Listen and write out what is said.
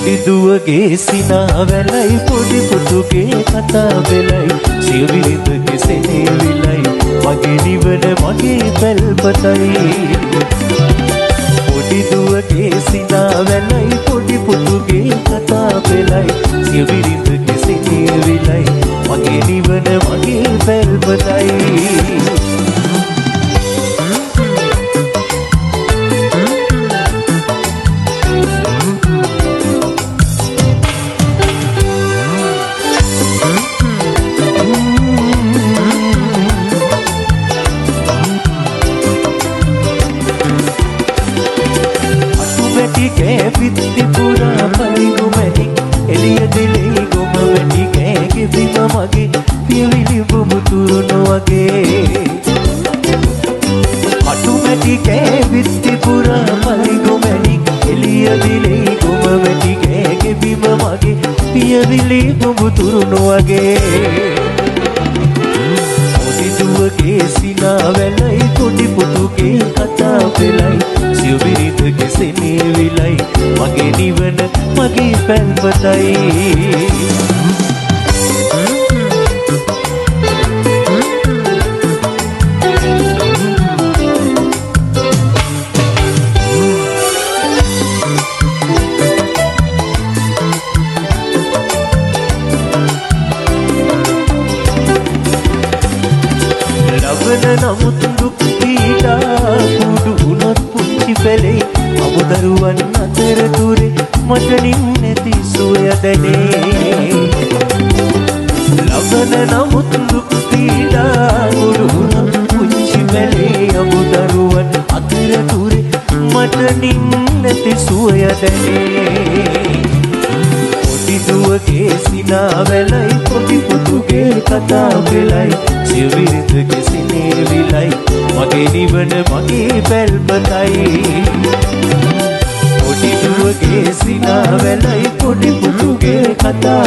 පොඩි දුවගේ සිනාවැලයි පොඩි පුතුගේ කතා වෙලයි සිය විරිඳගේ සෙනෙවිලයි මගේ නිවන මගේ පැල්පතයි පොඩි දුවගේ සිනාවැලයි පොඩි පුතුගේ කතා වෙලයි සිය විරිඳගේ සෙනෙවිලයි මගේ නිවන මගේ පැල්පතයි පොඩි දුවගේ සිනාවැලයි පොඩි පුතුගේ කතා වෙලයි සිය විරිඳගේ සෙනෙවිලයි මගේ නිවන මගේ පැල්පතයි නමුත් දුක් පීඩා කුඩු වුණොත් පුංචි පැලේ අමුදරුවන් අතර තුරේ මට නින්නැති සුවය දැනේ ලබන නමුත් දුක් පීඩා කුඩු වුණොත් පුංචි පැලේ අමුදරුවන් අතර තුරේ මට නින්නැති සුවය දැනේ පොඩි දුවගේ සිනාවැලයි පොඩි පුතුගේ කතා වෙලයි සිය විරිඳගේ සෙනෙවිලයි මගේ නිවන මගේ පැල්පතයි පොඩි දුවගේ සිනාවැලයි පොඩි පුතුගේ කතා